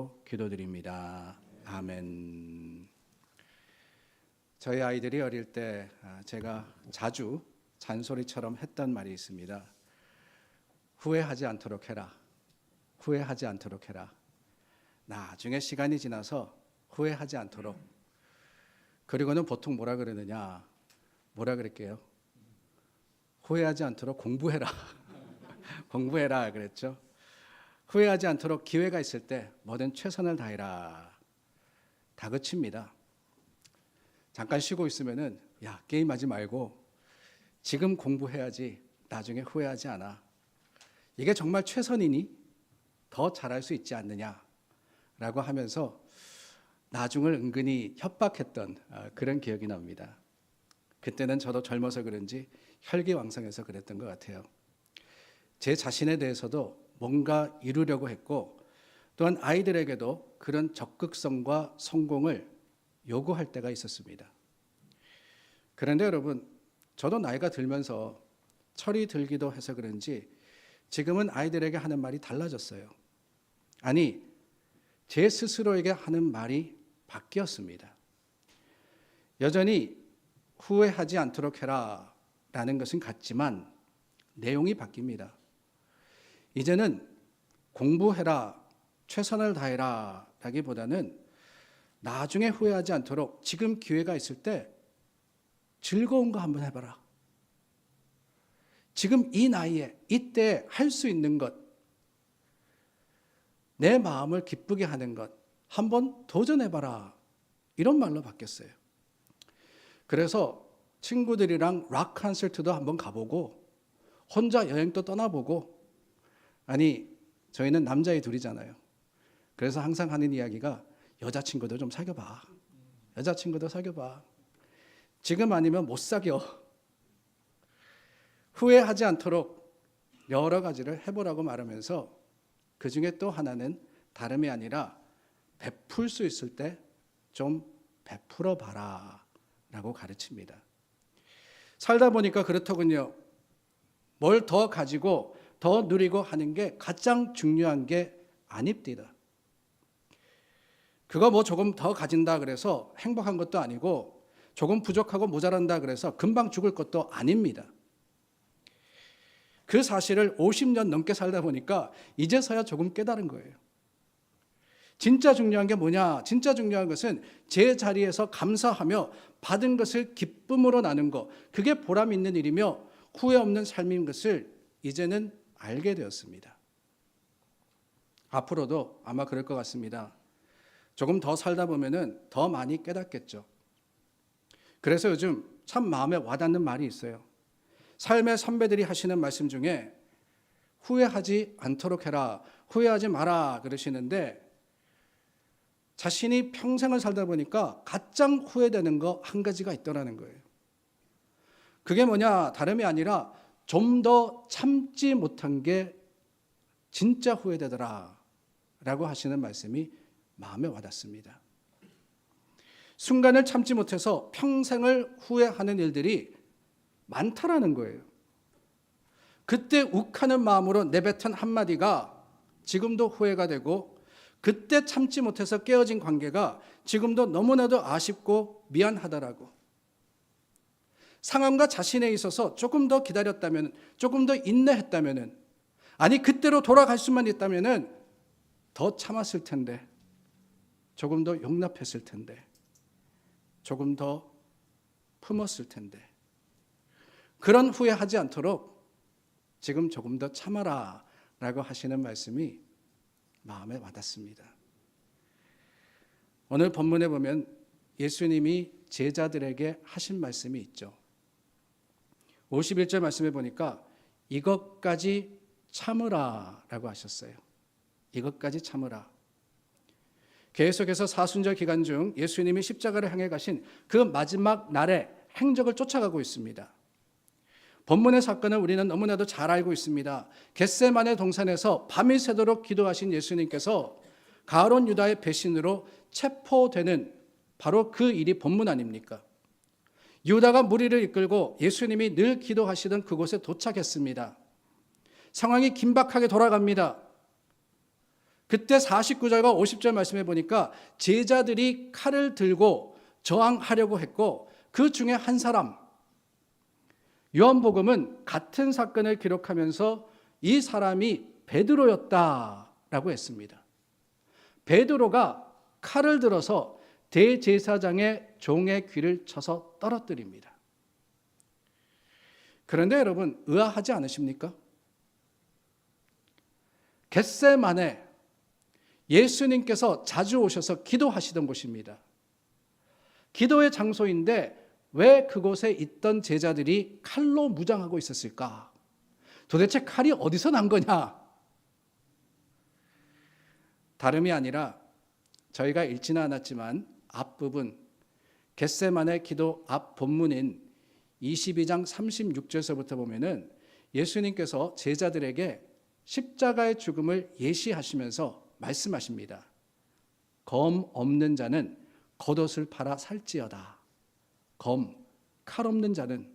이름으로 기도드립니다. 아멘. 저희 아이들이 어릴 때 제가 자주 잔소리처럼 했던 말이 있습니다. 후회하지 않도록 해라. 후회하지 않도록 해라. 나중에 시간이 지나서 후회하지 않도록. 그리고는 보통 뭐라 그러느냐? 뭐라 그럴게요? 후회하지 않도록 공부해라. 공부해라 그랬죠. 후회하지 않도록 기회가 있을 때 뭐든 최선을 다해라. 다그칩니다. 잠깐 쉬고 있으면은 야, 게임하지 말고 지금 공부해야지 나중에 후회하지 않아. 이게 정말 최선이니? 더 잘할 수 있지 않느냐라고 하면서 나중을 은근히 협박했던 그런 기억이 납니다. 그때는 저도 젊어서 그런지 혈기왕성해서 그랬던 것 같아요. 제 자신에 대해서도 뭔가 이루려고 했고 또한 아이들에게도 그런 적극성과 성공을 요구할 때가 있었습니다. 그런데 여러분, 저도 나이가 들면서 철이 들기도 해서 그런지 지금은 아이들에게 하는 말이 달라졌어요. 아니, 제 스스로에게 하는 말이 바뀌었습니다. 여전히 후회하지 않도록 해라 라는 것은 같지만 내용이 바뀝니다. 이제는 공부해라, 최선을 다해라 라기보다는 나중에 후회하지 않도록 지금 기회가 있을 때 즐거운 거 한번 해봐라. 지금 이 나이에 이때 할 수 있는 것, 내 마음을 기쁘게 하는 것 한번 도전해봐라. 이런 말로 바뀌었어요. 그래서 친구들이랑 락 콘서트도 한번 가보고 혼자 여행도 떠나보고 아니 저희는 남자애 둘이잖아요. 그래서 항상 하는 이야기가 여자친구도 좀 사귀어봐. 여자친구도 사귀어봐. 지금 아니면 못 사귀어. 후회하지 않도록 여러 가지를 해보라고 말하면서 그 중에 또 하나는 다름이 아니라 베풀 수 있을 때 좀 베풀어 봐라 라고 가르칩니다. 살다 보니까 그렇더군요. 뭘 더 가지고 더 누리고 하는 게 가장 중요한 게 아닙니다. 그거 뭐 조금 더 가진다 그래서 행복한 것도 아니고 조금 부족하고 모자란다 그래서 금방 죽을 것도 아닙니다. 그 사실을 50년 넘게 살다 보니까 이제서야 조금 깨달은 거예요. 진짜 중요한 게 뭐냐? 진짜 중요한 것은 제 자리에서 감사하며 받은 것을 기쁨으로 나눈 것, 그게 보람 있는 일이며 후회 없는 삶인 것을 이제는 알게 되었습니다. 앞으로도 아마 그럴 것 같습니다. 조금 더 살다 보면은 더 많이 깨닫겠죠. 그래서 요즘 참 마음에 와닿는 말이 있어요. 삶의 선배들이 하시는 말씀 중에 후회하지 않도록 해라, 후회하지 마라 그러시는데 자신이 평생을 살다 보니까 가장 후회되는 거 한 가지가 있더라는 거예요. 그게 뭐냐? 다름이 아니라 좀 더 참지 못한 게 진짜 후회되더라 라고 하시는 말씀이 마음에 와닿습니다. 순간을 참지 못해서 평생을 후회하는 일들이 많다라는 거예요. 그때 욱하는 마음으로 내뱉은 한마디가 지금도 후회가 되고 그때 참지 못해서 깨어진 관계가 지금도 너무나도 아쉽고 미안하다라고. 상황과 자신에 있어서 조금 더 기다렸다면, 조금 더 인내했다면, 아니 그때로 돌아갈 수만 있다면 더 참았을 텐데, 조금 더 용납했을 텐데, 조금 더 품었을 텐데, 그런 후회하지 않도록 지금 조금 더 참아라 라고 하시는 말씀이 마음에 와닿습니다. 오늘 본문에 보면 예수님이 제자들에게 하신 말씀이 있죠. 51절 말씀에 보니까 이것까지 참으라 라고 하셨어요. 이것까지 참으라. 계속해서 사순절 기간 중 예수님이 십자가를 향해 가신 그 마지막 날의 행적을 쫓아가고 있습니다. 본문의 사건을 우리는 너무나도 잘 알고 있습니다. 겟세마네 동산에서 밤이 새도록 기도하신 예수님께서 가룟 유다의 배신으로 체포되는 바로 그 일이 본문 아닙니까? 유다가 무리를 이끌고 예수님이 늘 기도하시던 그곳에 도착했습니다. 상황이 긴박하게 돌아갑니다. 그때 49절과 50절 말씀해 보니까 제자들이 칼을 들고 저항하려고 했고 그 중에 한 사람, 요한복음은 같은 사건을 기록하면서 이 사람이 베드로였다라고 했습니다. 베드로가 칼을 들어서 대제사장의 종의 귀를 쳐서 떨어뜨립니다. 그런데 여러분, 의아하지 않으십니까? 겟세마네, 예수님께서 자주 오셔서 기도하시던 곳입니다. 기도의 장소인데 왜 그곳에 있던 제자들이 칼로 무장하고 있었을까? 도대체 칼이 어디서 난 거냐? 다름이 아니라 저희가 읽지는 않았지만 앞부분 겟세마네 기도 앞 본문인 22장 36절서부터 보면은 예수님께서 제자들에게 십자가의 죽음을 예시하시면서 말씀하십니다. 검 없는 자는 겉옷을 팔아 살지어다. 칼 없는 자는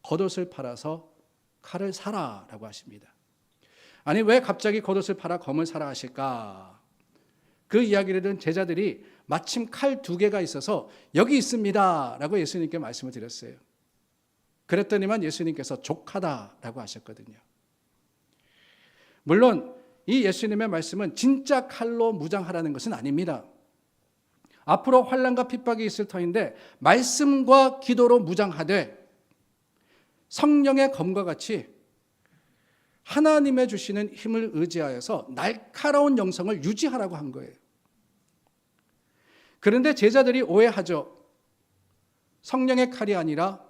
겉옷을 팔아서 칼을 사라라고 하십니다. 아니, 왜 갑자기 겉옷을 팔아 검을 사라 하실까? 그 이야기를 들은 제자들이 마침 칼 2개가 있어서 여기 있습니다 라고 예수님께 말씀을 드렸어요. 그랬더니만 예수님께서 족하다라고 하셨거든요. 물론 이 예수님의 말씀은 진짜 칼로 무장하라는 것은 아닙니다. 앞으로 환난과 핍박이 있을 터인데 말씀과 기도로 무장하되 성령의 검과 같이 하나님의 주시는 힘을 의지하여서 날카로운 영성을 유지하라고 한 거예요. 그런데 제자들이 오해하죠. 성령의 칼이 아니라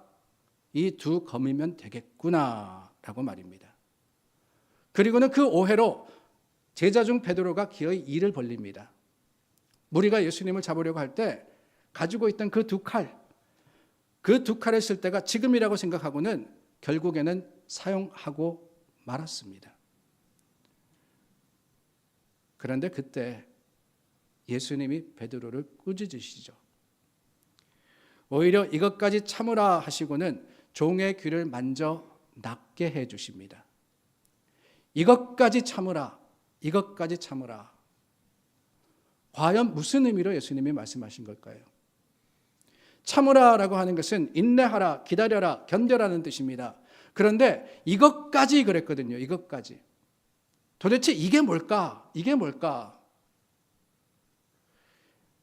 이 2 검이면 되겠구나 라고 말입니다. 그리고는 그 오해로 제자 중 베드로가 기어이 이를 벌립니다. 무리가 예수님을 잡으려고 할 때 가지고 있던 그 2칼, 그 2칼을 쓸 때가 지금이라고 생각하고는 결국에는 사용하고 말았습니다. 그런데 그때 예수님이 베드로를 꾸짖으시죠. 오히려 이것까지 참으라 하시고는 종의 귀를 만져 낫게 해 주십니다. 이것까지 참으라, 이것까지 참으라. 과연 무슨 의미로 예수님이 말씀하신 걸까요? 참으라라고 하는 것은 인내하라, 기다려라, 견뎌라는 뜻입니다. 그런데 이것까지 그랬거든요. 이것까지. 도대체 이게 뭘까? 이게 뭘까?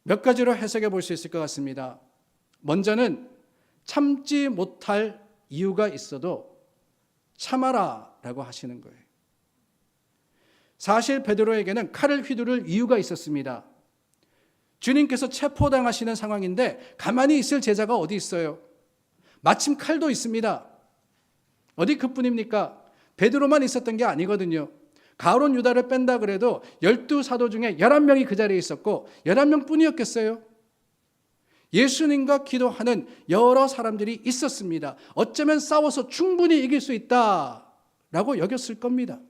몇 가지로 해석해 볼 수 있을 것 같습니다. 먼저는 참지 못할 이유가 있어도 참아라라고 하시는 거예요. 사실 베드로에게는 칼을 휘두를 이유가 있었습니다. 주님께서 체포당하시는 상황인데 가만히 있을 제자가 어디 있어요? 마침 칼도 있습니다. 어디 그뿐입니까? 베드로만 있었던 게 아니거든요. 가룟 유다를 뺀다 그래도 12사도 중에 11명이 그 자리에 있었고 11명 뿐이었겠어요? 예수님과 기도하는 여러 사람들이 있었습니다. 어쩌면 싸워서 충분히 이길 수 있다라고 여겼을 겁니다.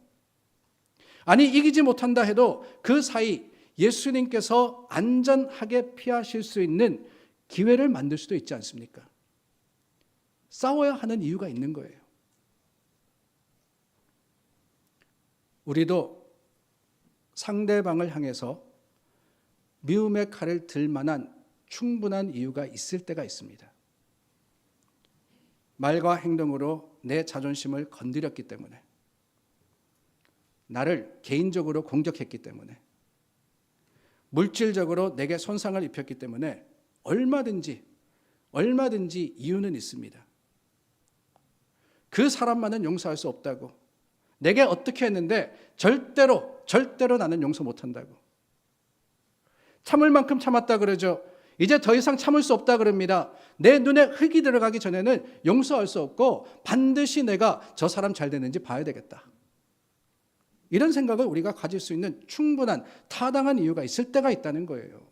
아니, 이기지 못한다 해도 그 사이 예수님께서 안전하게 피하실 수 있는 기회를 만들 수도 있지 않습니까? 싸워야 하는 이유가 있는 거예요. 우리도 상대방을 향해서 미움의 칼을 들 만한 충분한 이유가 있을 때가 있습니다. 말과 행동으로 내 자존심을 건드렸기 때문에, 나를 개인적으로 공격했기 때문에, 물질적으로 내게 손상을 입혔기 때문에 얼마든지 이유는 있습니다. 그 사람만은 용서할 수 없다고, 내게 어떻게 했는데 절대로 나는 용서 못한다고, 참을 만큼 참았다 그러죠. 이제 더 이상 참을 수 없다 그럽니다. 내 눈에 흙이 들어가기 전에는 용서할 수 없고 반드시 내가 저 사람 잘 되는지 봐야 되겠다. 이런 생각을 우리가 가질 수 있는 충분한 타당한 이유가 있을 때가 있다는 거예요.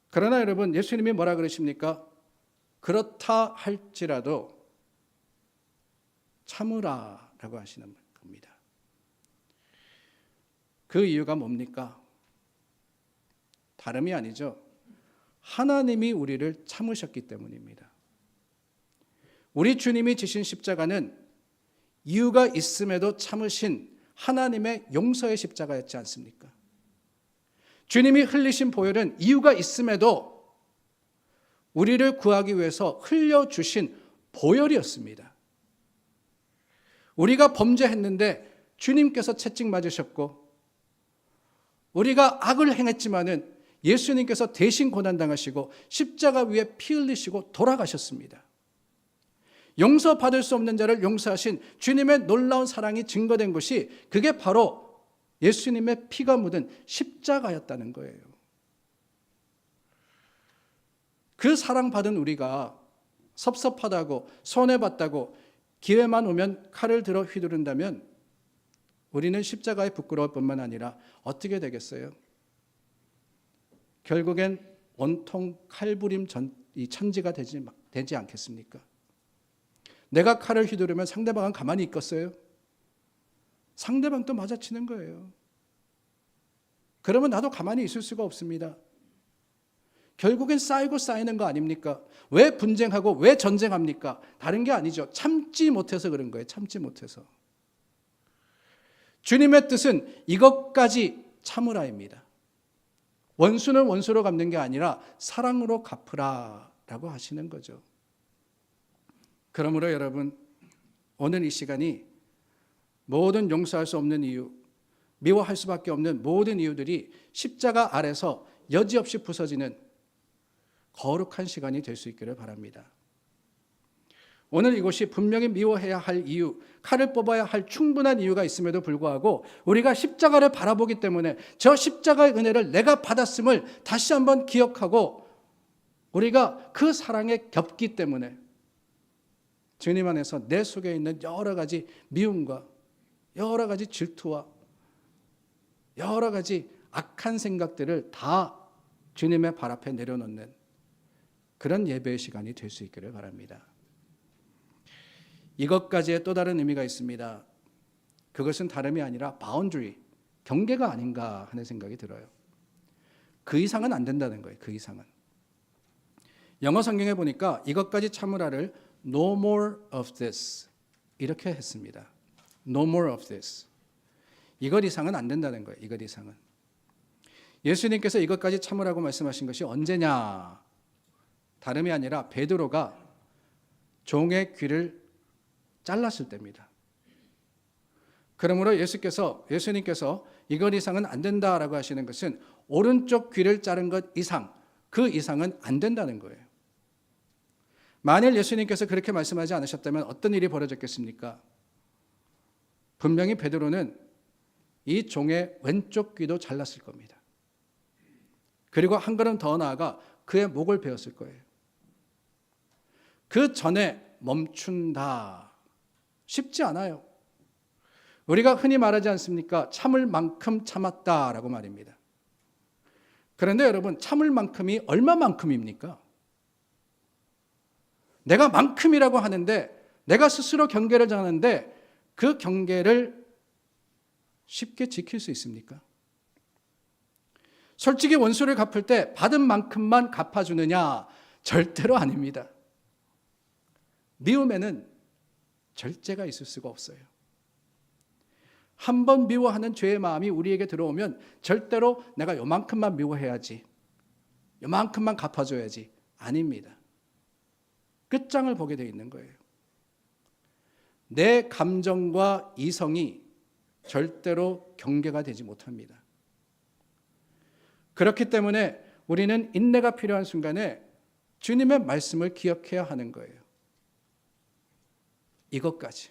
그러나 여러분, 예수님이 뭐라 그러십니까? 그렇다 할지라도 참으라라고 하시는 겁니다. 그 이유가 뭡니까? 다름이 아니죠. 하나님이 우리를 참으셨기 때문입니다. 우리 주님이 지신 십자가는 이유가 있음에도 참으신 하나님의 용서의 십자가였지 않습니까? 주님이 흘리신 보혈은 이유가 있음에도 우리를 구하기 위해서 흘려주신 보혈이었습니다. 우리가 범죄했는데 주님께서 채찍 맞으셨고, 우리가 악을 행했지만은 예수님께서 대신 고난당하시고 십자가 위에 피 흘리시고 돌아가셨습니다. 용서받을 수 없는 자를 용서하신 주님의 놀라운 사랑이 증거된 것이, 그게 바로 예수님의 피가 묻은 십자가였다는 거예요. 그 사랑받은 우리가 섭섭하다고, 손해봤다고 기회만 오면 칼을 들어 휘두른다면 우리는 십자가에 부끄러울 뿐만 아니라 어떻게 되겠어요? 결국엔 온통 칼부림 이 천지가 되지 않겠습니까? 내가 칼을 휘두르면 상대방은 가만히 있겠어요? 상대방도 맞아치는 거예요. 그러면 나도 가만히 있을 수가 없습니다. 결국엔 쌓이고 쌓이는 거 아닙니까? 왜 분쟁하고 왜 전쟁합니까? 다른 게 아니죠. 참지 못해서 그런 거예요. 참지 못해서. 주님의 뜻은 이것까지 참으라입니다. 원수는 원수로 갚는 게 아니라 사랑으로 갚으라라고 하시는 거죠. 그러므로 여러분, 오늘 이 시간이 모든 용서할 수 없는 이유, 미워할 수밖에 없는 모든 이유들이 십자가 아래서 여지없이 부서지는 거룩한 시간이 될 수 있기를 바랍니다. 오늘 이곳이 분명히 미워해야 할 이유, 칼을 뽑아야 할 충분한 이유가 있음에도 불구하고 우리가 십자가를 바라보기 때문에 저 십자가의 은혜를 내가 받았음을 다시 한번 기억하고 우리가 그 사랑에 겹기 때문에 주님 안에서 내 속에 있는 여러 가지 미움과 여러 가지 질투와 여러 가지 악한 생각들을 다 주님의 발 앞에 내려놓는 그런 예배의 시간이 될 수 있기를 바랍니다. 이것까지의 또 다른 의미가 있습니다. 그것은 다름이 아니라 바운더리, 경계가 아닌가 하는 생각이 들어요. 그 이상은 안 된다는 거예요. 그 이상은. 영어 성경에 보니까 이것까지 참으라를 No more of this 이렇게 했습니다. No more of this. 이것 이상은 안 된다는 거예요. 이것 이상은. 예수님께서 이것까지 참으라고 말씀하신 것이 언제냐? 다름이 아니라 베드로가 종의 귀를 잘랐을 때입니다. 그러므로 예수님께서 이것 이상은 안 된다라고 하시는 것은 오른쪽 귀를 자른 것 이상, 그 이상은 안 된다는 거예요. 만일 예수님께서 그렇게 말씀하지 않으셨다면 어떤 일이 벌어졌겠습니까? 분명히 베드로는 이 종의 왼쪽 귀도 잘랐을 겁니다. 그리고 한 걸음 더 나아가 그의 목을 베었을 거예요. 그 전에 멈춘다. 쉽지 않아요. 우리가 흔히 말하지 않습니까? 참을 만큼 참았다라고 말입니다. 그런데 여러분, 참을 만큼이 얼마만큼입니까? 내가 만큼이라고 하는데, 내가 스스로 경계를 정하는데 그 경계를 쉽게 지킬 수 있습니까? 솔직히 원수를 갚을 때 받은 만큼만 갚아주느냐? 절대로 아닙니다. 미움에는 절제가 있을 수가 없어요. 한 번 미워하는 죄의 마음이 우리에게 들어오면 절대로 내가 요만큼만 미워해야지, 요만큼만 갚아줘야지, 아닙니다. 끝장을 보게 되어 있는 거예요. 내 감정과 이성이 절대로 경계가 되지 못합니다. 그렇기 때문에 우리는 인내가 필요한 순간에 주님의 말씀을 기억해야 하는 거예요. 이것까지.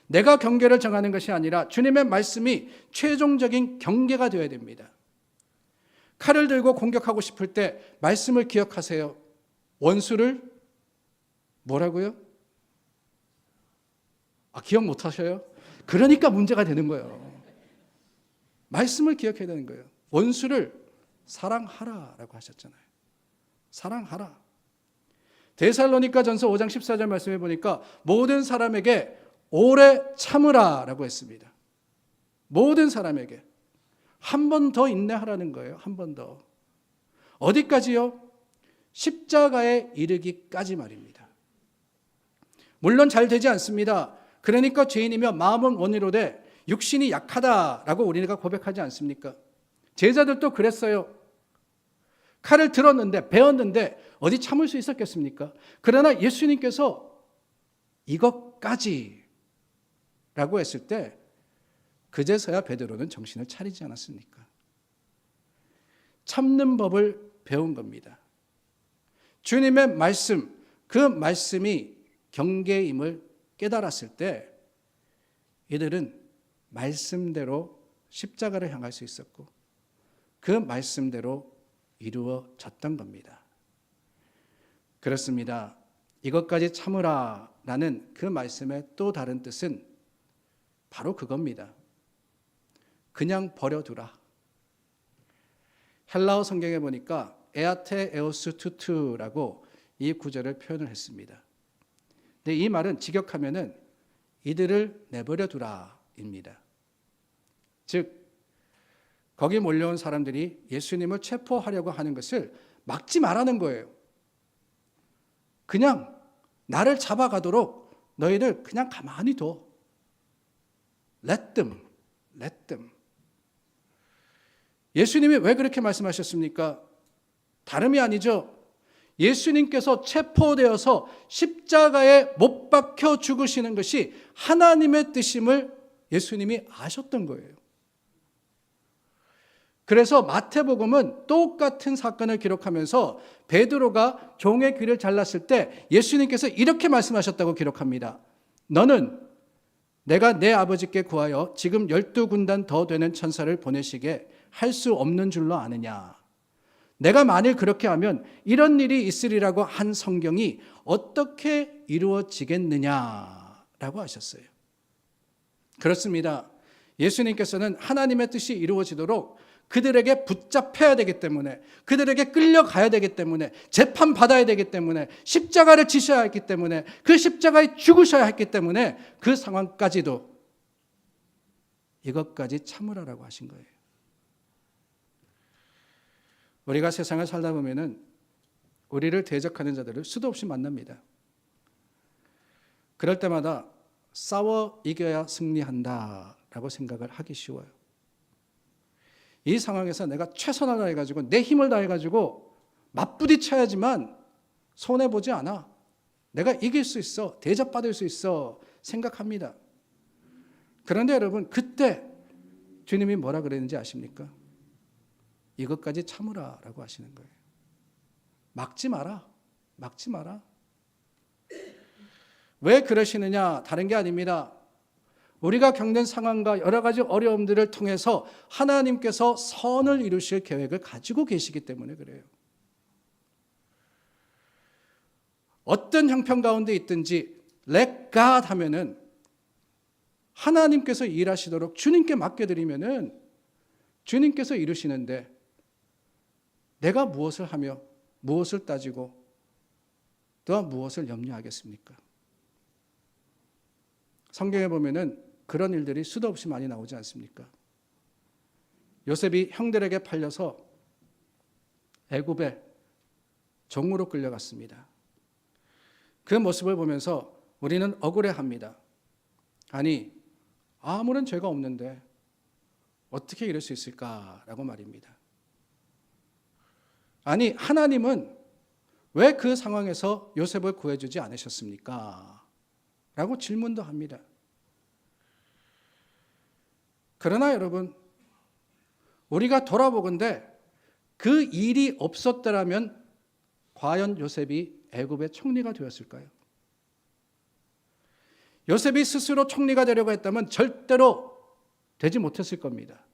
내가 경계를 정하는 것이 아니라 주님의 말씀이 최종적인 경계가 되어야 됩니다. 칼을 들고 공격하고 싶을 때 말씀을 기억하세요. 원수를 뭐라고요? 기억 못하셔요? 그러니까 문제가 되는 거예요. 말씀을 기억해야 되는 거예요. 원수를 사랑하라라고 하셨잖아요. 사랑하라. 데살로니가전서 5장 14절 말씀해 보니까 모든 사람에게 오래 참으라라고 했습니다. 모든 사람에게 한 번 더 인내하라는 거예요. 한 번 더. 어디까지요? 십자가에 이르기까지 말입니다. 물론 잘 되지 않습니다. 그러니까 죄인이며 마음은 원이로되 육신이 약하다라고 우리가 고백하지 않습니까? 제자들도 그랬어요. 칼을 들었는데 베었는데 어디 참을 수 있었겠습니까? 그러나 예수님께서 이것까지 라고 했을 때 그제서야 베드로는 정신을 차리지 않았습니까? 참는 법을 배운 겁니다. 주님의 말씀, 그 말씀이 경계임을 깨달았을 때 이들은 말씀대로 십자가를 향할 수 있었고 그 말씀대로 이루어졌던 겁니다. 그렇습니다. 이것까지 참으라 라는 그 말씀의 또 다른 뜻은 바로 그겁니다. 그냥 버려두라. 헬라어 성경에 보니까 에아테 에오스 투투라고 이 구절을 표현을 했습니다. 근데 이 말은 직역하면은 이들을 내버려 두라입니다. 즉 거기 몰려온 사람들이 예수님을 체포하려고 하는 것을 막지 말라는 거예요. 그냥 나를 잡아가도록 너희들 그냥 가만히 둬. Let them. 예수님이 왜 그렇게 말씀하셨습니까? 다름이 아니죠. 예수님께서 체포되어서 십자가에 못 박혀 죽으시는 것이 하나님의 뜻임을 예수님이 아셨던 거예요. 그래서 마태복음은 똑같은 사건을 기록하면서 베드로가 종의 귀를 잘랐을 때 예수님께서 이렇게 말씀하셨다고 기록합니다. 너는 내가 내 아버지께 구하여 지금 12군단 더 되는 천사를 보내시게 할 수 없는 줄로 아느냐. 내가 만일 그렇게 하면 이런 일이 있으리라고 한 성경이 어떻게 이루어지겠느냐라고 하셨어요. 그렇습니다. 예수님께서는 하나님의 뜻이 이루어지도록 그들에게 붙잡혀야 되기 때문에, 그들에게 끌려가야 되기 때문에, 재판받아야 되기 때문에, 십자가를 지셔야 했기 때문에, 그 십자가에 죽으셔야 했기 때문에 그 상황까지도 이것까지 참으라라고 하신 거예요. 우리가 세상을 살다 보면은 우리를 대적하는 자들을 수도 없이 만납니다. 그럴 때마다 싸워 이겨야 승리한다라고 생각을 하기 쉬워요. 이 상황에서 내가 최선을 다해가지고 내 힘을 다해가지고 맞부딪혀야지만 손해보지 않아. 내가 이길 수 있어. 대접받을 수 있어. 생각합니다. 그런데 여러분, 그때 주님이 뭐라 그랬는지 아십니까? 이것까지 참으라라고 하시는 거예요. 막지 마라. 왜 그러시느냐? 다른 게 아닙니다. 우리가 겪는 상황과 여러 가지 어려움들을 통해서 하나님께서 선을 이루실 계획을 가지고 계시기 때문에 그래요. 어떤 형편 가운데 있든지 let God 하면은 하나님께서 일하시도록 주님께 맡겨드리면은 주님께서 이루시는데 내가 무엇을 하며 무엇을 따지고 또 무엇을 염려하겠습니까? 성경에 보면은 그런 일들이 수도 없이 많이 나오지 않습니까? 요셉이 형들에게 팔려서 애굽에 종으로 끌려갔습니다. 그 모습을 보면서 우리는 억울해합니다. 아니, 아무런 죄가 없는데 어떻게 이럴 수 있을까라고 말입니다. 아니, 하나님은 왜 그 상황에서 요셉을 구해주지 않으셨습니까? 라고 질문도 합니다. 그러나 여러분, 우리가 돌아보건대 그 일이 없었더라면 과연 요셉이 애굽의 총리가 되었을까요? 요셉이 스스로 총리가 되려고 했다면 절대로 되지 못했을 겁니다.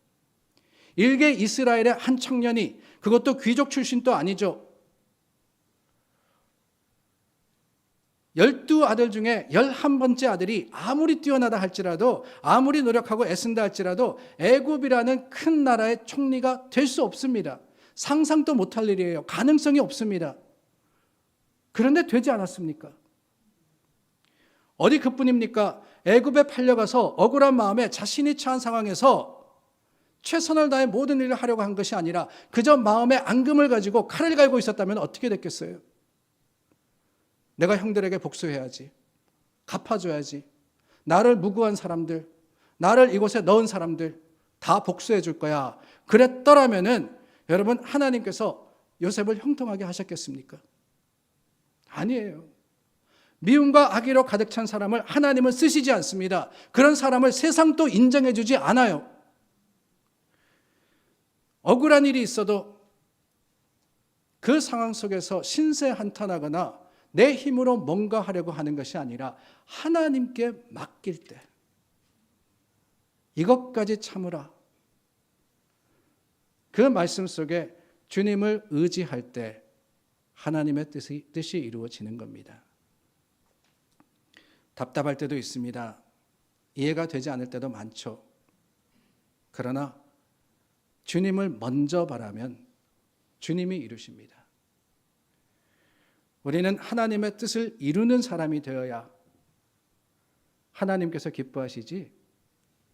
일개 이스라엘의 한 청년이, 그것도 귀족 출신도 아니죠. 12아들 중에 11번째 아들이 아무리 뛰어나다 할지라도, 아무리 노력하고 애쓴다 할지라도 애굽이라는 큰 나라의 총리가 될 수 없습니다. 상상도 못할 일이에요. 가능성이 없습니다. 그런데 되지 않았습니까? 어디 그뿐입니까? 애굽에 팔려가서 억울한 마음에 자신이 처한 상황에서 최선을 다해 모든 일을 하려고 한 것이 아니라 그저 마음에 앙금을 가지고 칼을 갈고 있었다면 어떻게 됐겠어요? 내가 형들에게 복수해야지, 갚아줘야지, 나를 무고한 사람들, 나를 이곳에 넣은 사람들 다 복수해 줄 거야. 그랬더라면은 여러분, 하나님께서 요셉을 형통하게 하셨겠습니까? 아니에요. 미움과 악의로 가득 찬 사람을 하나님은 쓰시지 않습니다. 그런 사람을 세상도 인정해 주지 않아요. 억울한 일이 있어도 그 상황 속에서 신세 한탄하거나 내 힘으로 뭔가 하려고 하는 것이 아니라 하나님께 맡길 때, 이것까지 참으라. 그 말씀 속에 주님을 의지할 때 하나님의 뜻이 이루어지는 겁니다. 답답할 때도 있습니다. 이해가 되지 않을 때도 많죠. 그러나 주님을 먼저 바라면 주님이 이루십니다. 우리는 하나님의 뜻을 이루는 사람이 되어야 하나님께서 기뻐하시지,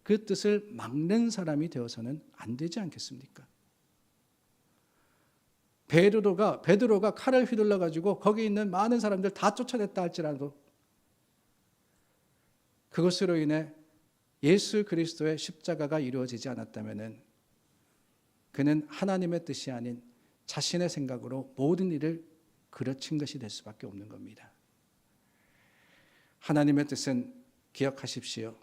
그 뜻을 막는 사람이 되어서는 안 되지 않겠습니까? 베드로가 칼을 휘둘러 가지고 거기 있는 많은 사람들 다 쫓아냈다 할지라도 그것으로 인해 예수 그리스도의 십자가가 이루어지지 않았다면 그는 하나님의 뜻이 아닌 자신의 생각으로 모든 일을 그르친 것이 될 수밖에 없는 겁니다. 하나님의 뜻은 기억하십시오.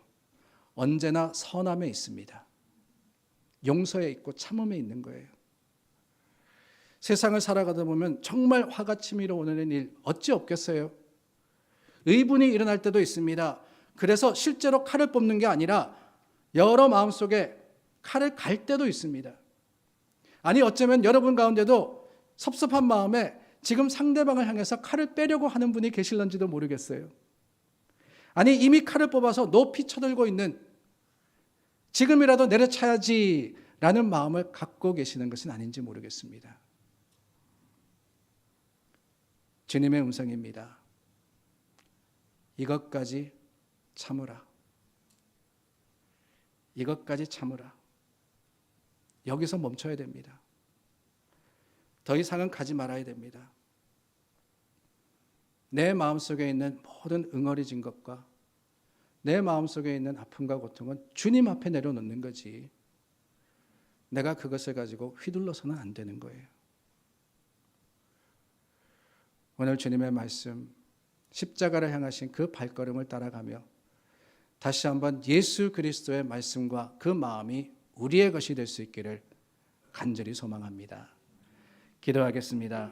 언제나 선함에 있습니다. 용서에 있고 참음에 있는 거예요. 세상을 살아가다 보면 정말 화가 치밀어 오는 일 어찌 없겠어요? 의분이 일어날 때도 있습니다. 그래서 실제로 칼을 뽑는 게 아니라 여러 마음속에 칼을 갈 때도 있습니다. 아니 어쩌면 여러분 가운데도 섭섭한 마음에 지금 상대방을 향해서 칼을 빼려고 하는 분이 계실런지도 모르겠어요. 아니 이미 칼을 뽑아서 높이 쳐들고 있는, 지금이라도 내려쳐야지 라는 마음을 갖고 계시는 것은 아닌지 모르겠습니다. 주님의 음성입니다. 이것까지 참으라. 이것까지 참으라. 여기서 멈춰야 됩니다. 더 이상은 가지 말아야 됩니다. 내 마음속에 있는 모든 응어리진 것과 내 마음속에 있는 아픔과 고통은 주님 앞에 내려놓는 거지, 내가 그것을 가지고 휘둘러서는 안 되는 거예요. 오늘 주님의 말씀, 십자가를 향하신 그 발걸음을 따라가며 다시 한번 예수 그리스도의 말씀과 그 마음이 우리의 것이 될 수 있기를 간절히 소망합니다. 기도하겠습니다.